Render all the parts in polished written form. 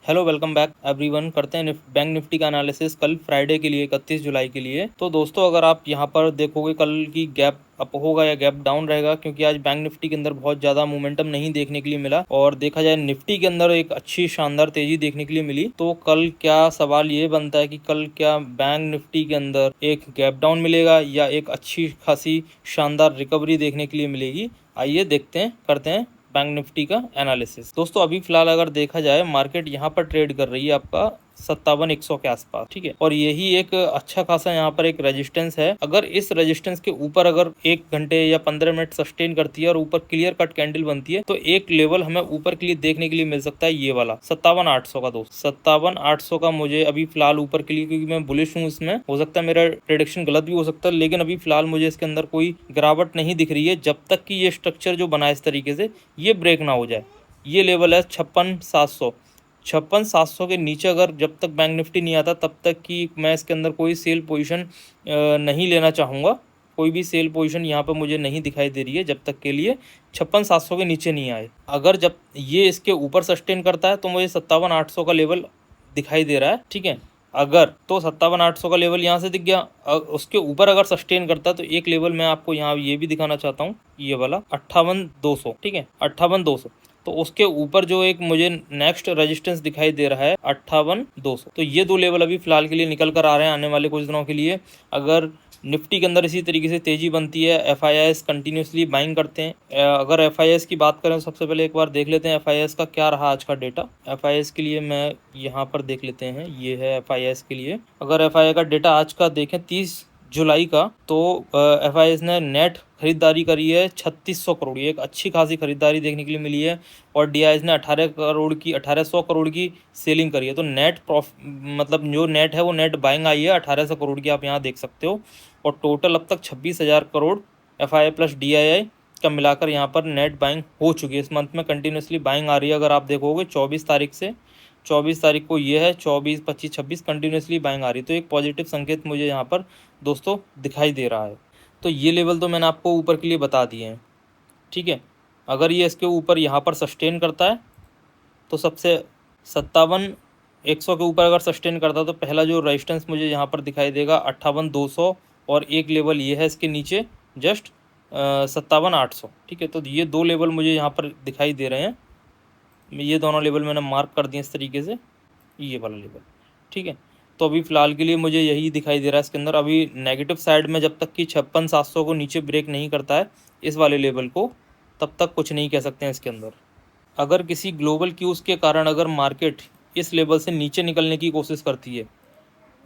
Hello welcome back everyone. करते हैं bank Nifty का एनालिसिस कल फ्राइडे के लिए 31 जुलाई के लिए। तो दोस्तों अगर आप यहाँ पर देखोगे कल की गैप अप होगा या गैप डाउन रहेगा, क्योंकि आज बैंक निफ्टी के अंदर बहुत ज़्यादा मोमेंटम नहीं देखने के लिए मिला और देखा जाए निफ्टी के अंदर एक अच्छी शानदार तेजी देखने के लिए मिली। तो कल क्या सवाल ये बनता है कि कल क्या बैंक निफ्टी के अंदर एक गैप डाउन मिलेगा या एक अच्छी खासी शानदार रिकवरी देखने के लिए मिलेगी। आइए देखते हैं, करते हैं बैंक निफ्टी का एनालिसिस। दोस्तों अभी फिलहाल अगर देखा जाए मार्केट यहाँ पर ट्रेड कर रही है आपका 57,100 के आसपास, ठीक है। और यही एक अच्छा खासा यहाँ पर एक रेजिस्टेंस है। अगर इस रेजिस्टेंस के ऊपर अगर 1 घंटे या 15 मिनट सस्टेन करती है और ऊपर क्लियर कट कैंडल बनती है तो एक लेवल हमें ऊपर के लिए देखने के लिए मिल सकता है, ये वाला 57,800 का। दोस्त 57,800 का मुझे अभी फिलहाल ऊपर के लिए, क्योंकि मैं बुलिश हूँ इसमें, हो सकता है मेरा प्रेडिक्शन गलत भी हो सकता है, लेकिन अभी फिलहाल मुझे इसके अंदर कोई गिरावट नहीं दिख रही है जब तक कि ये स्ट्रक्चर जो बना है इस तरीके से ये ब्रेक ना हो जाए। ये लेवल है 56,700। 56,700 के नीचे अगर जब तक बैंक निफ्टी नहीं आता तब तक कि मैं इसके अंदर कोई सेल पोजीशन नहीं लेना चाहूँगा। कोई भी सेल पोजीशन यहाँ पर मुझे नहीं दिखाई दे रही है जब तक के लिए 56,700 के नीचे नहीं आए। अगर जब ये इसके ऊपर सस्टेन करता है तो मुझे 57,800 का लेवल दिखाई दे रहा है, ठीक है। अगर तो 57,800 का लेवल यहाँ से दिख गया, उसके ऊपर अगर सस्टेन करता है तो एक लेवल मैं आपको यहाँ ये भी दिखाना चाहता हूँ, ये वाला 58,200, ठीक है, 58,200। तो उसके ऊपर जो एक मुझे नेक्स्ट रेजिस्टेंस दिखाई दे रहा है 58,200। तो ये दो लेवल अभी फिलहाल के लिए निकल कर आ रहे हैं आने वाले कुछ दिनों के लिए। अगर निफ्टी के अंदर इसी तरीके से तेजी बनती है, एफआईआईएस कंटिन्यूसली बाइंग करते हैं। अगर एफआईआईएस की बात करें तो सबसे पहले एक बार देख लेते हैं एफआईआईएस का क्या रहा आज का डेटा। एफआईआईएस के लिए मैं यहाँ पर देख लेते हैं, ये है एफआईआईएस के लिए। अगर एफआईआई का डेटा आज का देखें 30 जुलाई का, तो एफआईआईएस ने नेट खरीदारी करी है 3600 करोड़, ये एक अच्छी खासी खरीदारी देखने के लिए मिली है। और डीआईएस ने 1800 करोड़ की सेलिंग करी है। तो नेट मतलब जो नेट है वो नेट बाइंग आई है 1800 करोड़ की, आप यहाँ देख सकते हो। और टोटल अब तक 26,000 करोड़ एफआईआई प्लस डीआईआई का मिलाकर यहाँ पर नेट बाइंग हो चुकी है। इस मंथ में कंटिन्यूसली बाइंग आ रही है। अगर आप देखोगे 24 तारीख से, 24 तारीख को ये है, 24, 25, 26 कंटिन्यूसली बाइंग आ रही। तो एक पॉजिटिव संकेत मुझे यहाँ पर दोस्तों दिखाई दे रहा है। तो ये लेवल तो मैंने आपको ऊपर के लिए बता दिए हैं, ठीक है। अगर ये इसके ऊपर यहाँ पर सस्टेन करता है तो सबसे 57,100 के ऊपर अगर सस्टेन करता है तो पहला जो रेजिस्टेंस मुझे यहाँ पर दिखाई देगा 58,200, और एक लेवल ये है इसके नीचे जस्ट 57,800, ठीक है। तो ये दो लेवल मुझे यहाँ पर दिखाई दे रहे हैं। ये दोनों लेवल मैंने मार्क कर दिए इस तरीके से, ये वाला लेवल, ठीक है। तो अभी फ़िलहाल के लिए मुझे यही दिखाई दे रहा है इसके अंदर। अभी नेगेटिव साइड में जब तक कि 56,700 को नीचे ब्रेक नहीं करता है इस वाले लेवल को, तब तक कुछ नहीं कह सकते हैं इसके अंदर। अगर किसी ग्लोबल क्यूज़ के कारण अगर मार्केट इस लेवल से नीचे निकलने की कोशिश करती है,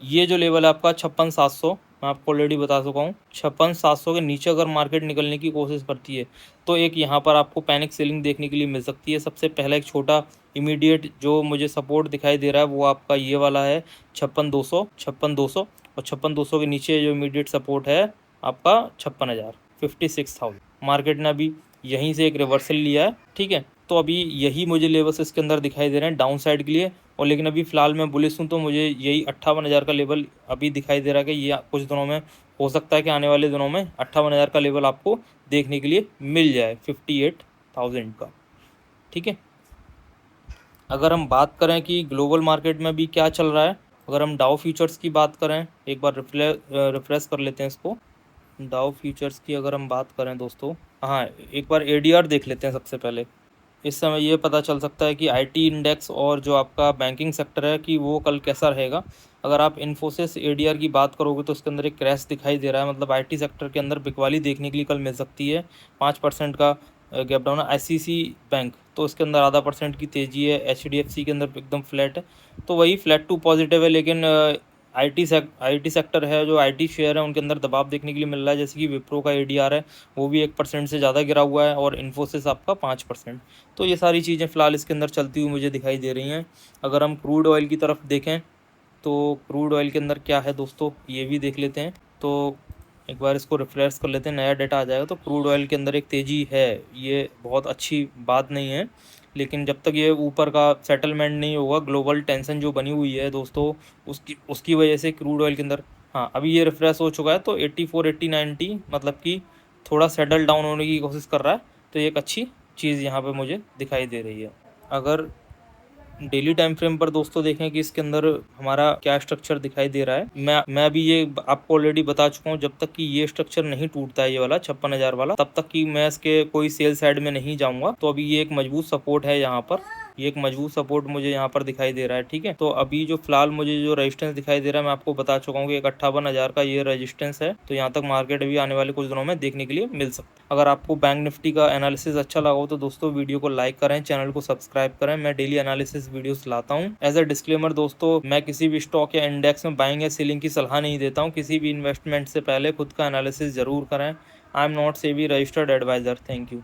ये जो लेवल है आपका 56,700, मैं आपको ऑलरेडी बता चुका हूँ, 56,700 के नीचे अगर मार्केट निकलने की कोशिश करती है तो एक यहाँ पर आपको पैनिक सेलिंग देखने के लिए मिल सकती है। सबसे पहला एक छोटा इमीडिएट जो मुझे सपोर्ट दिखाई दे रहा है वो आपका ये वाला है 56,200, 56,200। और 56,200 के नीचे जो इमीडिएट सपोर्ट है आपका 56,000, 56,000। मार्केट ने अभी यहीं से एक रिवर्सल लिया है, ठीक है। तो अभी यही मुझे लेवल्स इसके अंदर दिखाई दे रहे हैं डाउन साइड के लिए। और लेकिन अभी फ़िलहाल मैं बुलिश हूँ तो मुझे यही 58,000 का लेवल अभी दिखाई दे रहा है कि ये कुछ दिनों में हो सकता है कि आने वाले दिनों में 58,000 का लेवल आपको देखने के लिए मिल जाए 58,000 का, ठीक है। अगर हम बात करें कि ग्लोबल मार्केट में भी क्या चल रहा है, अगर हम डाउ फ्यूचर्स की बात करें, एक बार रिफ्रेश कर लेते हैं इसको। डाउ फ्यूचर्स की अगर हम बात करें दोस्तों, हाँ एक बार एडीआर देख लेते हैं सबसे पहले। इस समय ये पता चल सकता है कि आईटी इंडेक्स और जो आपका बैंकिंग सेक्टर है कि वो कल कैसा रहेगा। अगर आप इन्फोसिस एडीआर की बात करोगे तो उसके अंदर एक क्रैश दिखाई दे रहा है, मतलब आईटी सेक्टर के अंदर बिकवाली देखने के लिए कल मिल सकती है। 5% का गैप डाउन है। आईसीसी बैंक तो इसके अंदर आधा % की तेज़ी है। एचडीएफसी के अंदर एकदम फ्लैट है, तो वही फ्लैट टू पॉजिटिव है। लेकिन आईटी सेक्टर है, जो आईटी शेयर है उनके अंदर दबाव देखने के लिए मिल रहा है। जैसे कि विप्रो का एडीआर है वो भी 1% से ज़्यादा गिरा हुआ है और इन्फोसिस आपका 5%। तो ये सारी चीज़ें फ़िलहाल इसके अंदर चलती हुई मुझे दिखाई दे रही हैं। अगर हम क्रूड ऑयल की तरफ देखें तो क्रूड ऑयल के अंदर क्या है दोस्तों, ये भी देख लेते हैं। तो एक बार इसको रिफ्रेश कर लेते हैं, नया डाटा आ जाएगा। तो क्रूड ऑयल के अंदर एक तेज़ी है, ये बहुत अच्छी बात नहीं है। लेकिन जब तक ये ऊपर का सेटलमेंट नहीं होगा, ग्लोबल टेंशन जो बनी हुई है दोस्तों, उसकी वजह से क्रूड ऑयल के अंदर, हाँ अभी ये रिफ्रेश हो चुका है तो 84, 80, 90 मतलब कि थोड़ा सेटल डाउन होने की कोशिश कर रहा है। तो ये एक अच्छी चीज़ यहाँ पे मुझे दिखाई दे रही है। अगर डेली टाइम फ्रेम पर दोस्तों देखें कि इसके अंदर हमारा क्या स्ट्रक्चर दिखाई दे रहा है। मैं अभी ये आपको ऑलरेडी बता चुका हूँ, जब तक कि ये स्ट्रक्चर नहीं टूटता है, ये वाला 56,000 वाला, तब तक कि मैं इसके कोई सेल साइड में नहीं जाऊंगा। तो अभी ये एक मजबूत सपोर्ट है यहाँ पर, ये एक मजबूत सपोर्ट मुझे यहाँ पर दिखाई दे रहा है। ठीक है, तो अभी जो फिलहाल मुझे जो रेजिस्टेंस दिखाई दे रहा है, मैं आपको बता चुका हूँ कि एक 58,000 का ये रेजिस्टेंस है। तो यहाँ तक मार्केट अभी आने वाले कुछ दिनों में देखने के लिए मिल सकता है। अगर आपको बैंक निफ्टी का एनालिसिस अच्छा लगा हो तो दोस्तों वीडियो को लाइक करें, चैनल को सब्सक्राइब करें। मैं डेली एनालिसिस वीडियोस लाता हूँ। एज अ डिस्क्लेमर दोस्तों, मैं किसी भी स्टॉक या इंडेक्स में बाइंग या सेलिंग की सलाह नहीं देता हूँ। किसी भी इन्वेस्टमेंट से पहले खुद का एनालिसिस जरूर करें। I am not SEBI registered advisor. Thank you.